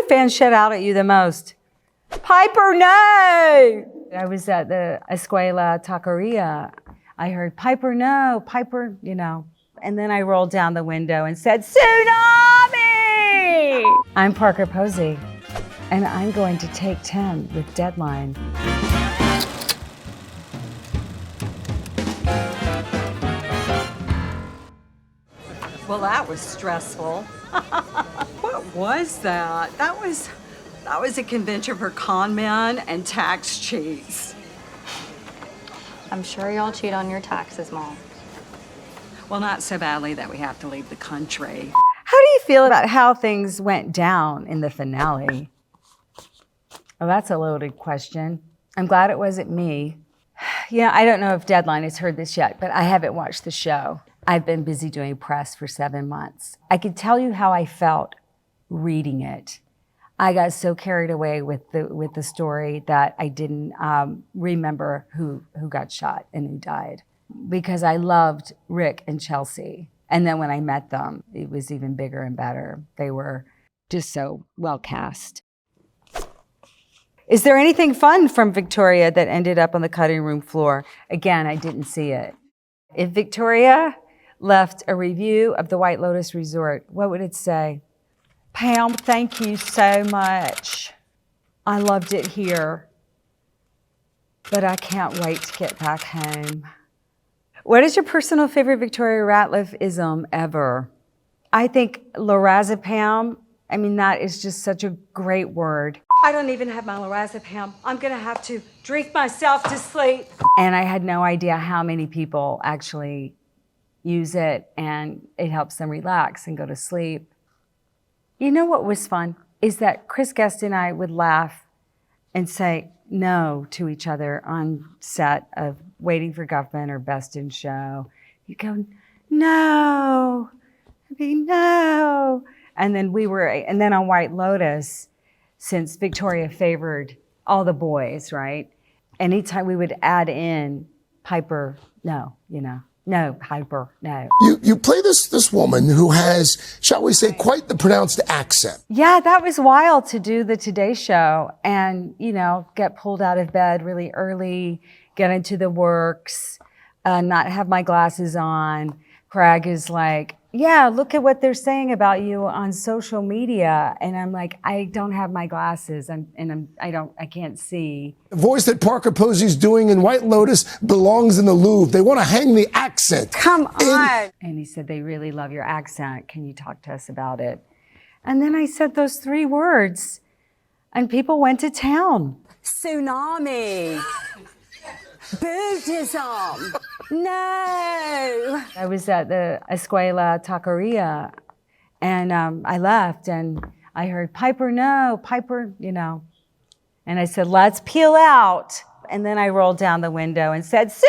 fans shut out at you the most? Piper, no! I was at the Escuela Taqueria. I heard, Piper, no, Piper, you know. And then I rolled down the window and said, Tsunami! I'm Parker Posey, and I'm going to take 10 with Deadline. Well, that was stressful. What was that? That was a convention for con men and tax cheats. I'm sure y'all cheat on your taxes, Mom. Well, not so badly that we have to leave the country. How do you feel about how things went down in the finale? Oh, that's a loaded question. I'm glad it wasn't me. Yeah, I don't know if Deadline has heard this yet, but I haven't watched the show. I've been busy doing press for 7 months. I could tell you how I felt reading it. I got so carried away with the story that I didn't remember who got shot and who died, because I loved Rick and Chelsea. And then when I met them, it was even bigger and better. They were just so well cast. Is there anything fun from Victoria that ended up on the cutting room floor? Again, I didn't see it. If Victoria left a review of the White Lotus Resort, what would it say? Pam, thank you so much. I loved it here, but I can't wait to get back home. What is your personal favorite Victoria Ratliff-ism ever? I think lorazepam. I mean, that is just such a great word. I don't even have my lorazepam. I'm gonna have to drink myself to sleep. And I had no idea how many people actually use it, and it helps them relax and go to sleep. You know what was fun? Is that Chris Guest and I would laugh and say no to each other on set of Waiting for Guffman or Best in Show. You go, no, no. And then on White Lotus, since Victoria favored all the boys, right? Anytime we would add in Piper, no, no, Piper, no. You play this woman who has, shall we say, quite the pronounced accent. Yeah, that was wild to do the Today Show and, get pulled out of bed really early, get into the works, not have my glasses on. Craig is like, yeah, look at what they're saying about you on social media. And I'm like, I don't have my glasses I can't see. The voice that Parker Posey's doing in White Lotus belongs in the Louvre. They want to hang the accent. Come on. And he said, they really love your accent. Can you talk to us about it? And then I said those 3 words and people went to town. Tsunami. Buddhism. No. I was at the Escuela Taqueria, and I left, and I heard, Piper, no, Piper, And I said, let's peel out. And then I rolled down the window and said, Tsunami!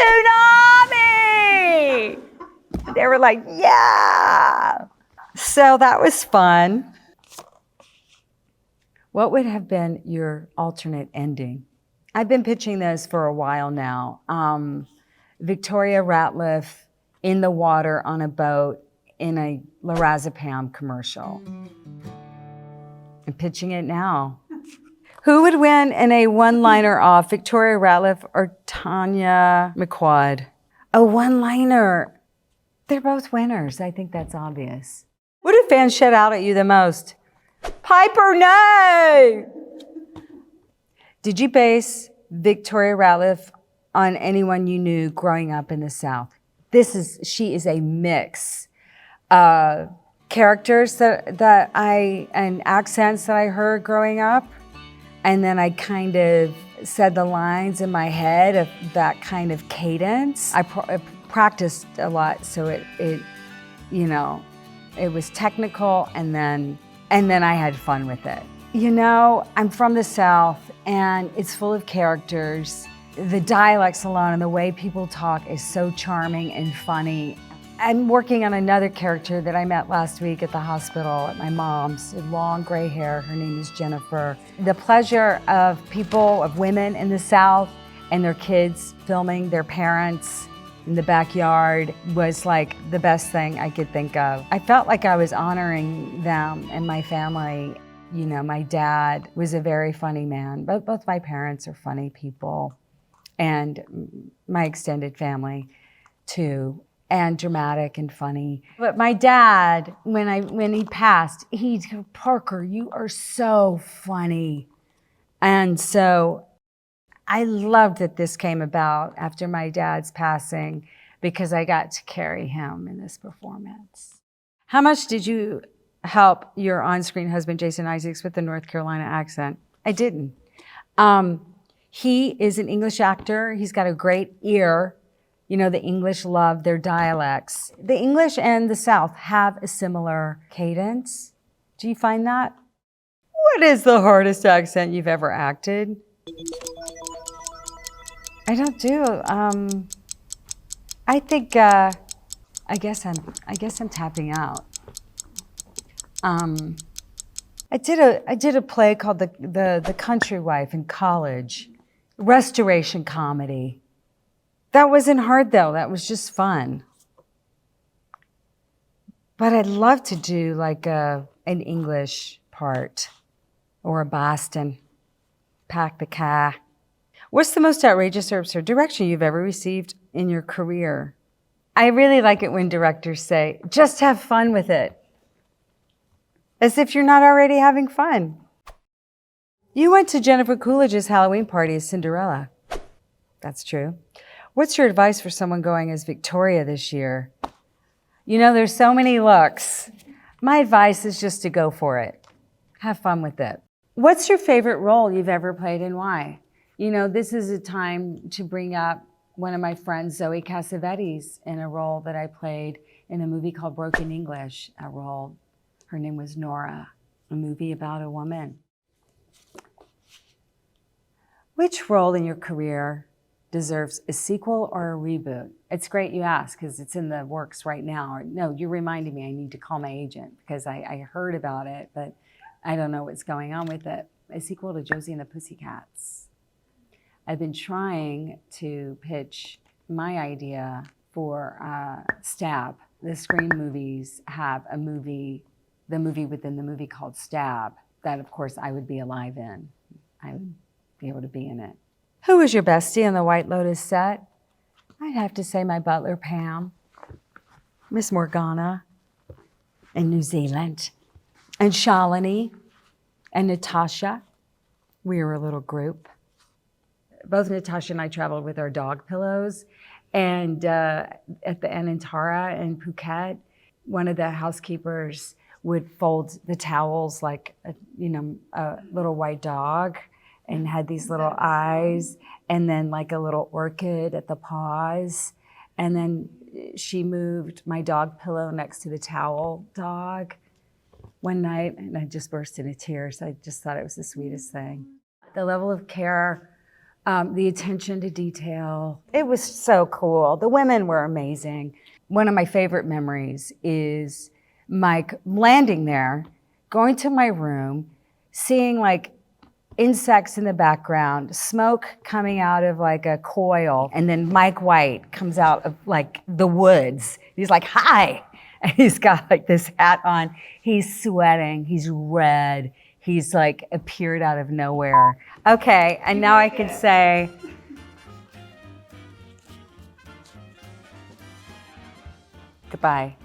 They were like, yeah. So that was fun. What would have been your alternate ending? I've been pitching those for a while now. Victoria Ratliff in the water on a boat in a lorazepam commercial. I'm pitching it now. Who would win in a one-liner off, Victoria Ratliff or Tanya McQuad? A one-liner. They're both winners. I think that's obvious. What do fans shut out at you the most? Piper, no! Did you base Victoria Ratliff on anyone you knew growing up in the South? She is a mix. Characters and accents that I heard growing up. And then I kind of said the lines in my head of that kind of cadence. I practiced a lot, so it was technical, and then I had fun with it. I'm from the South, and it's full of characters. The dialects alone and the way people talk is so charming and funny. I'm working on another character that I met last week at the hospital at my mom's. Long gray hair, her name is Jennifer. The pleasure of women in the South and their kids filming their parents in the backyard was like the best thing I could think of. I felt like I was honoring them and my family. You know, my dad was a very funny man, but both my parents are funny people, and my extended family too, and dramatic and funny. But my dad, when he passed, he'd go, "Parker, you are so funny." And so I loved that this came about after my dad's passing, because I got to carry him in this performance. How much did you help your on-screen husband, Jason Isaacs, with the North Carolina accent? I didn't. He is an English actor. He's got a great ear. You know, the English love their dialects. The English and the South have a similar cadence. Do you find that? What is the hardest accent you've ever acted? I don't do. I think. I guess I'm tapping out. I did a play called the Country Wife in college, restoration comedy. That wasn't hard though. That was just fun. But I'd love to do like an English part or a Boston. Pack the car. What's the most outrageous or absurd direction you've ever received in your career? I really like it when directors say, "Just have fun with it." As if you're not already having fun. You went to Jennifer Coolidge's Halloween party as Cinderella. That's true. What's your advice for someone going as Victoria this year? You know, there's so many looks. My advice is just to go for it. Have fun with it. What's your favorite role you've ever played and why? You know, this is a time to bring up one of my friends, Zoe Cassavetes, in a role that I played in a movie called Broken English. Her name was Nora, a movie about a woman. Which role in your career deserves a sequel or a reboot? It's great you ask, because it's in the works right now. No, you're reminding me I need to call my agent, because I heard about it, but I don't know what's going on with it. A sequel to Josie and the Pussycats. I've been trying to pitch my idea for Stab. The Scream movies have the movie within the movie called Stab, that of course I would be alive in. I would be able to be in it. Who was your bestie on the White Lotus set? I'd have to say my butler, Pam, Miss Morgana in New Zealand, and Shalini and Natasha. We were a little group. Both Natasha and I traveled with our dog pillows, and at the Anantara in Phuket, one of the housekeepers would fold the towels like a little white dog, and had these little eyes, and then like a little orchid at the paws. And then she moved my dog pillow next to the towel dog one night, and I just burst into tears. I just thought it was the sweetest thing. The level of care, the attention to detail, it was so cool. The women were amazing. One of my favorite memories is Mike landing there, going to my room, seeing like insects in the background, smoke coming out of like a coil, and then Mike White comes out of like the woods. He's like, "Hi." And he's got like this hat on. He's sweating. He's red. He's like appeared out of nowhere. Okay, and now I can say, goodbye.